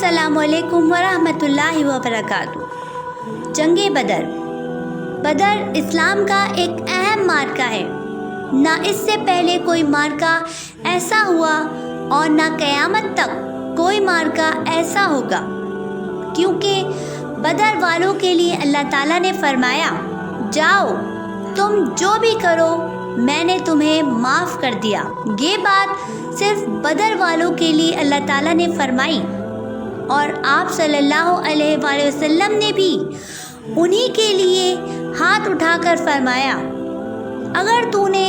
अस्सलामु अलैकुम वरहमतुल्लाहि वबरकातुहू। जंग बदर इस्लाम का एक अहम मार्का है। ना इससे पहले कोई मार्का ऐसा हुआ और ना क़यामत तक कोई मार्का ऐसा होगा, क्योंकि बदर वालों के लिए अल्लाह ताला ने फरमाया, जाओ तुम जो भी करो मैंने तुम्हें माफ़ कर दिया। ये बात सिर्फ बदर वालों के लिए अल्लाह ताला ने फरमाई और आप सल्लल्लाहु अलैहि वसल्लम ने भी उन्हीं के लिए हाथ उठाकर फरमाया, अगर तूने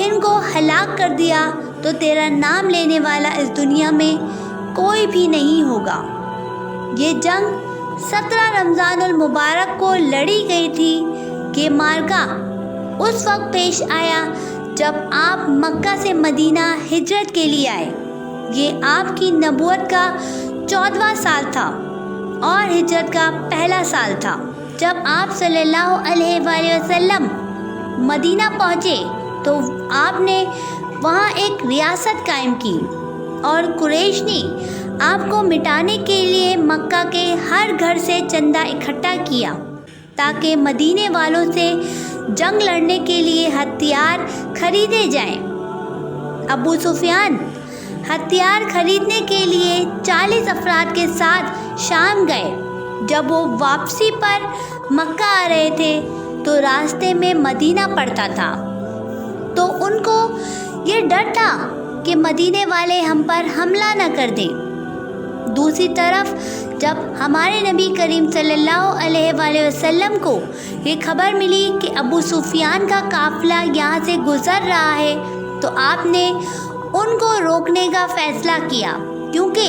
इनको हलाक कर दिया तो तेरा नाम लेने वाला इस दुनिया में कोई भी नहीं होगा। ये जंग 17 रमज़ानुल मुबारक को लड़ी गई थी कि मार्का उस वक्त पेश आया जब आप मक्का से मदीना हिजरत के लिए आए। ये आपकी नबूवत का 14वां साल था और हिजरत का पहला साल था। जब आप सल्लल्लाहु अलैहि वसल्लम मदीना पहुँचे तो आपने वहाँ एक रियासत कायम की और कुरैश ने आपको मिटाने के लिए मक्का के हर घर से चंदा इकट्ठा किया ताकि मदीने वालों से जंग लड़ने के लिए हथियार खरीदे जाएं। अबू सुफियान हथियार खरीदने के लिए 40 अफराद के साथ शाम गए। जब वो वापसी पर मक्का आ रहे थे तो रास्ते में मदीना पड़ता था, तो उनको ये डर था कि मदीने वाले हम पर हमला न कर दें। दूसरी तरफ जब हमारे नबी करीम सल्लल्लाहु अलैहि वसल्लम को ये खबर मिली कि अबू सुफियान का काफ़िला यहाँ से गुज़र रहा है, तो आपने उनको रोकने का फ़ैसला किया, क्योंकि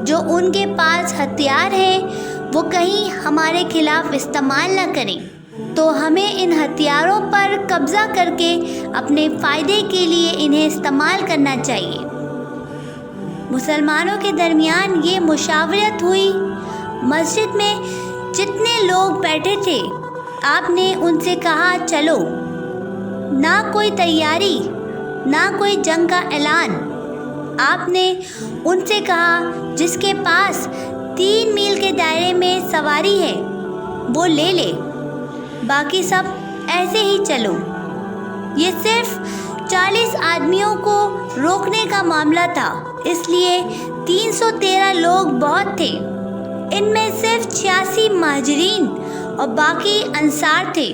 जो उनके पास हथियार हैं वो कहीं हमारे खिलाफ़ इस्तेमाल न करें, तो हमें इन हथियारों पर कब्ज़ा करके अपने फ़ायदे के लिए इन्हें इस्तेमाल करना चाहिए। मुसलमानों के दरमियान ये मुशावरत हुई। मस्जिद में जितने लोग बैठे थे आपने उनसे कहा, चलो। ना कोई तैयारी ना कोई जंग का ऐलान। आपने उनसे कहा, जिसके पास 3 मील के दायरे में सवारी है वो ले ले, बाकी सब ऐसे ही चलो। ये सिर्फ 40 आदमियों को रोकने का मामला था, इसलिए 313 लोग बहुत थे। इनमें सिर्फ 86 महाजिरीन और बाकी अंसार थे।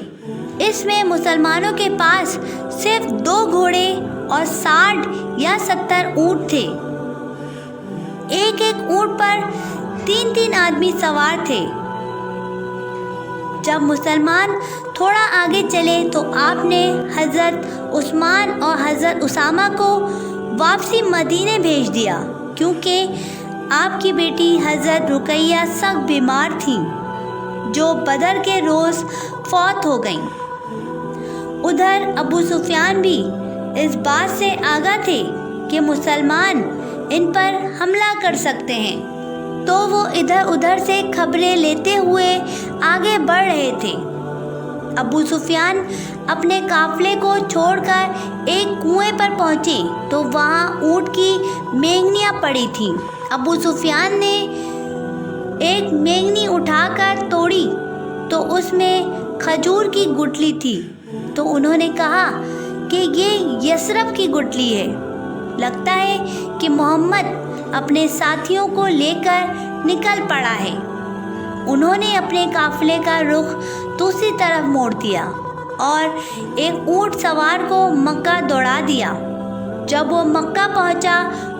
इसमें मुसलमानों के पास सिर्फ 2 घोड़े और 60 या 70 ऊँट थे। एक एक ऊँट पर 3-3 आदमी सवार थे। जब मुसलमान थोड़ा आगे चले तो आपने हज़रत उस्मान और हज़रत उसामा को वापसी मदीने भेज दिया, क्योंकि आपकी बेटी हज़रत रुकैया सख्त बीमार थीं, जो बदर के रोज़ फौत हो गईं। उधर अबू सुफियान भी इस बात से आगाह थे कि मुसलमान इन पर हमला कर सकते हैं, तो वो इधर उधर से खबरें लेते हुए आगे बढ़ रहे थे। अबू सुफियान अपने काफ़िले को छोड़कर एक कुएं पर पहुँचे तो वहाँ ऊँट की मेंगनियाँ पड़ी थीं। अबू सुफियान ने एक मेंगनी उठाकर तोड़ी तो उसमें खजूर की गुठली थी, तो उन्होंने कहा कि ये यसरब की गुठली है। लगता है कि मोहम्मद अपने साथियों को लेकर निकल पड़ा है। उन्होंने अपने काफ़िले का रुख दूसरी तरफ मोड़ दिया और एक ऊँट सवार को मक्का दौड़ा दिया। जब वो मक्का पहुंचा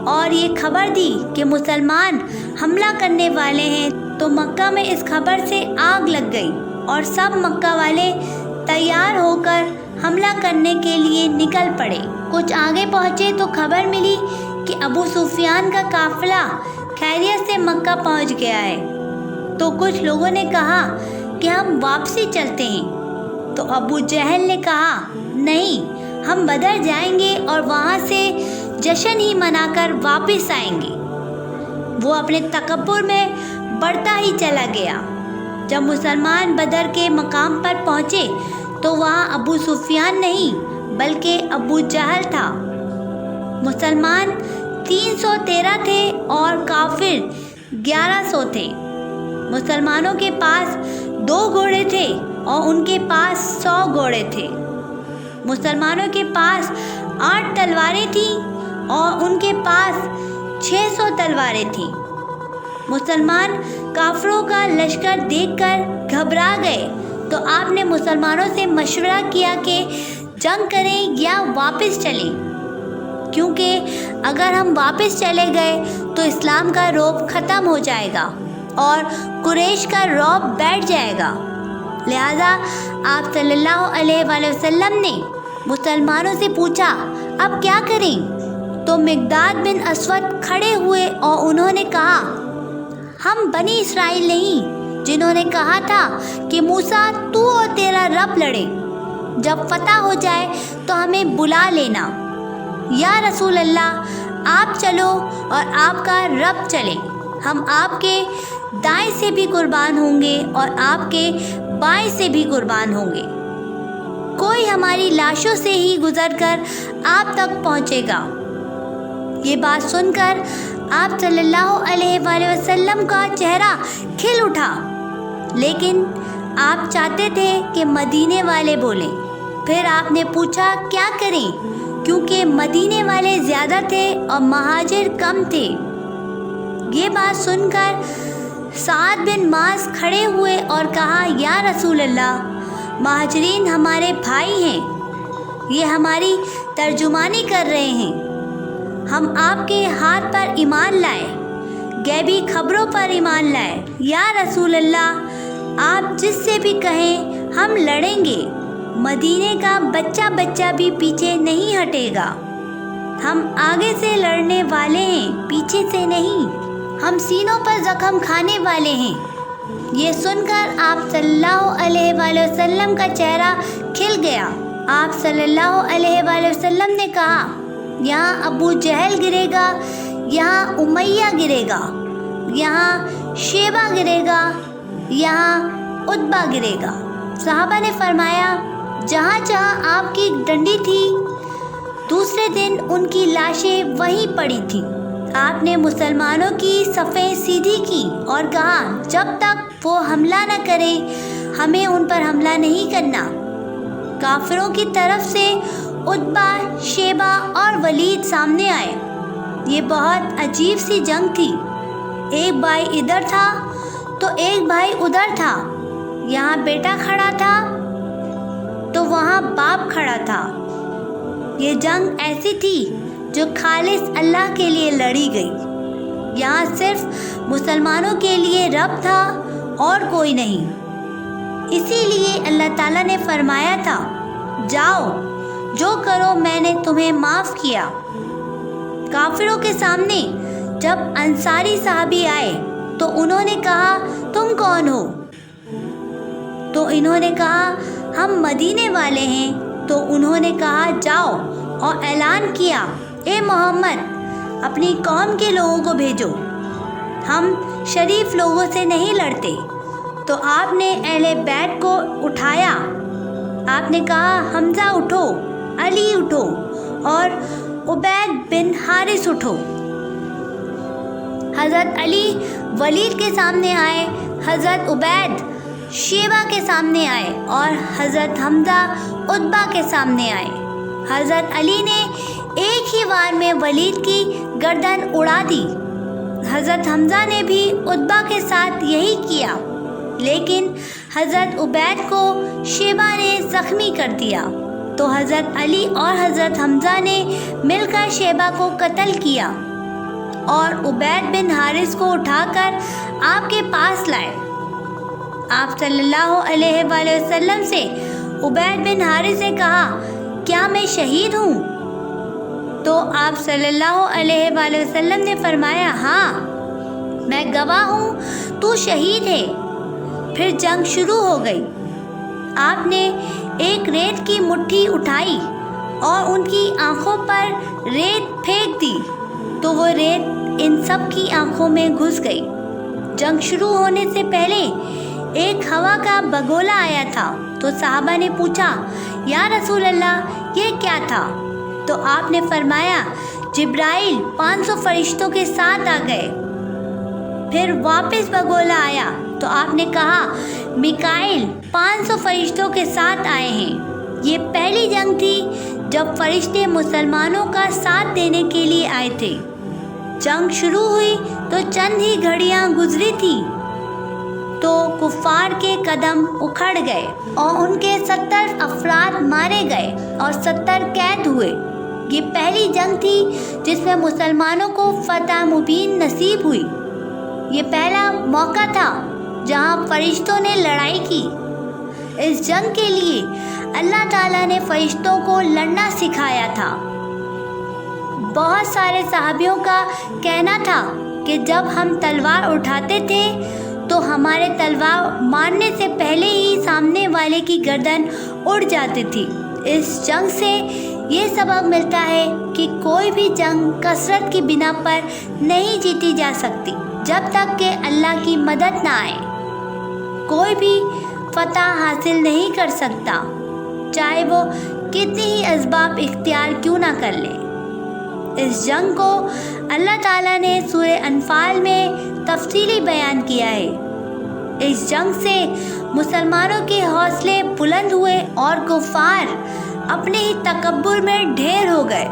और ये खबर दी कि मुसलमान हमला करने वाले हैं, तो मक्का में इस खबर से आग लग गई और सब मक्का वाले तैयार होकर हमला करने के लिए निकल पड़े। कुछ आगे पहुँचे तो खबर मिली कि अबू सुफियान का काफ़िला खैरियत से मक्का पहुँच गया है। तो कुछ लोगों ने कहा कि हम वापसी चलते हैं, तो अबू जहल ने कहा, नहीं, हम बदर जाएंगे और वहाँ से जश्न ही मनाकर वापस आएंगे। वो अपने तकब्बुर में बढ़ता ही चला गया। जब मुसलमान बदर के मकाम पर पहुँचे तो वहाँ अबू सुफियान नहीं बल्कि अबू जहल था। मुसलमान 313 थे और काफिर 1100 थे। मुसलमानों के पास 2 घोड़े थे और उनके पास 100 घोड़े थे। मुसलमानों के पास 8 तलवारें थीं और उनके पास 600 तलवारें थीं। मुसलमान काफिरों का लश्कर देखकर घबरा गए तो आपने मुसलमानों से मशवरा किया कि जंग करें या वापस चलें, क्योंकि अगर हम वापस चले गए तो इस्लाम का रौब ख़त्म हो जाएगा और कुरैश का रौब बैठ जाएगा। लिहाजा आप सल्लल्लाहु अलैहि वसल्लम ने मुसलमानों से पूछा, अब क्या करें? तो मिक़दाद बिन अस्वद खड़े हुए और उन्होंने कहा, हम बनी इसराइल नहीं जिन्होंने कहा था कि मूसा तू और तेरा रब लड़े, जब फतह हो जाए तो हमें बुला लेना। या रसूल अल्लाह, आप चलो और आपका रब चले, हम आपके दाएं से भी कुर्बान होंगे और आपके बाएं से भी कुर्बान होंगे। कोई हमारी लाशों से ही गुजरकर आप तक पहुंचेगा। ये बात सुनकर आप सल्लल्लाहु अलैहि वसल्लम का चेहरा खिल उठा, लेकिन आप चाहते थे कि मदीने वाले बोलें। फिर आपने पूछा क्या करें, क्योंकि मदीने वाले ज़्यादा थे और महाजिर कम थे। ये बात सुनकर साद बिन मास खड़े हुए और कहा, या रसूल अल्लाह, महाजरीन हमारे भाई हैं, ये हमारी तर्जुमानी कर रहे हैं। हम आपके हाथ पर ईमान लाए, गैबी खबरों पर ईमान लाए। या रसूल अल्लाह, आप जिससे भी कहें हम लड़ेंगे, मदीने का बच्चा बच्चा भी पीछे नहीं हटेगा। हम आगे से लड़ने वाले हैं, पीछे से नहीं। हम सीनों पर जख्म खाने वाले हैं। ये सुनकर आप सल्लल्लाहु अलैहि वसल्लम का चेहरा खिल गया। आप सल्लल्लाहु अलैहि वसल्लम ने कहा, यहाँ अबू जहल गिरेगा, यहाँ उमैया गिरेगा, यहाँ शेबा गिरेगा, यहाँ उतबा गिरेगा। सहाबा ने फरमाया, जहाँ जहाँ आपकी डंडी थी, दूसरे दिन उनकी लाशें वहीं पड़ी थीं। आपने मुसलमानों की सफ़ें सीधी की और कहा, जब तक वो हमला न करें हमें उन पर हमला नहीं करना। काफिरों की तरफ से उतबा, शेबा और वलीद सामने आए। ये बहुत अजीब सी जंग थी। एक भाई इधर था तो एक भाई उधर था। यहाँ बेटा खड़ा था तो वहाँ बाप खड़ा था। ये जंग ऐसी थी जो खालिस अल्लाह के लिए लड़ी गई। यहाँ सिर्फ मुसलमानों के लिए रब था और कोई नहीं। इसीलिए अल्लाह ताला ने फरमाया था, जाओ जो करो मैंने तुम्हें माफ़ किया। काफिरों के सामने जब अंसारी साहबी आए तो उन्होंने कहा, तुम कौन हो? तो इन्होंने कहा, हम मदीने वाले हैं। तो उन्होंने कहा, जाओ और ऐलान किया, ए मोहम्मद, अपनी कौम के लोगों को भेजो, हम शरीफ लोगों से नहीं लड़ते। तो आपने अहले बैत को उठाया। आपने कहा, हमजा उठो, अली उठो और उबैद बिन हारिस उठो। हज़रत अली वलीद के सामने आए, हज़रत उबैद शेबा के सामने आए और हज़रत हमजा उतबा के सामने आए। हज़रत अली ने एक ही बार में वलीद की गर्दन उड़ा दी। हज़रत हमजा ने भी उतबा के साथ यही किया, लेकिन हज़रत उबैद को शेबा ने ज़ख्मी कर दिया। तो हज़रत अली और हज़रत हमजा ने मिलकर शेबा को कत्ल किया और उबैद बिन हारिस को उठाकर आपके पास लाए। आप सल्लल्लाहु अलैहि वसल्लम से उबैद बिन हारिस ने कहा, क्या मैं शहीद हूँ? तो आप सल्लल्लाहु अलैहि वसल्लम ने फरमाया, हाँ मैं गवाह हूँ, तू शहीद है। फिर जंग शुरू हो गई। आपने एक रेत की मुट्ठी उठाई और उनकी आंखों पर रेत फेंक दी तो वो रेत इन सब की आंखों में घुस गई। जंग शुरू होने से पहले एक हवा का बगोला आया था। तो साहबा ने पूछा, या रसूल अल्लाह, ये क्या था? तो आपने फरमाया, जिब्राइल 500 फरिश्तों के साथ आ गए। پھر واپس بگولا آیا تو آپ نے کہا میکائیل 500 فرشتوں کے ساتھ آئے ہیں۔ یہ پہلی جنگ تھی جب فرشتے مسلمانوں کا ساتھ دینے کے لیے آئے تھے۔ جنگ شروع ہوئی تو چند ہی گھڑیاں گزری تھی تو کفار کے قدم اکھڑ گئے اور ان کے 70 افراد مارے گئے اور 70 قید ہوئے۔ یہ پہلی جنگ تھی جس میں مسلمانوں کو فتح مبین نصیب ہوئی۔ یہ پہلا موقع تھا جہاں فرشتوں نے لڑائی کی۔ اس جنگ کے لیے اللہ تعالیٰ نے فرشتوں کو لڑنا سکھایا تھا۔ بہت سارے صحابیوں کا کہنا تھا کہ جب ہم تلوار اٹھاتے تھے تو ہمارے تلوار مارنے سے پہلے ہی سامنے والے کی گردن اڑ جاتی تھی۔ اس جنگ سے یہ سبق ملتا ہے کہ کوئی بھی جنگ کثرت کی بنا پر نہیں جیتی جا سکتی جب تک کہ اللہ کی مدد نہ آئے۔ کوئی بھی فتح حاصل نہیں کر سکتا چاہے وہ کتنی ہی اسباب اختیار کیوں نہ کر لے۔ اس جنگ کو اللہ تعالیٰ نے سورہ انفال میں تفصیلی بیان کیا ہے۔ اس جنگ سے مسلمانوں کے حوصلے بلند ہوئے اور کفار اپنے ہی تکبر میں ڈھیر ہو گئے۔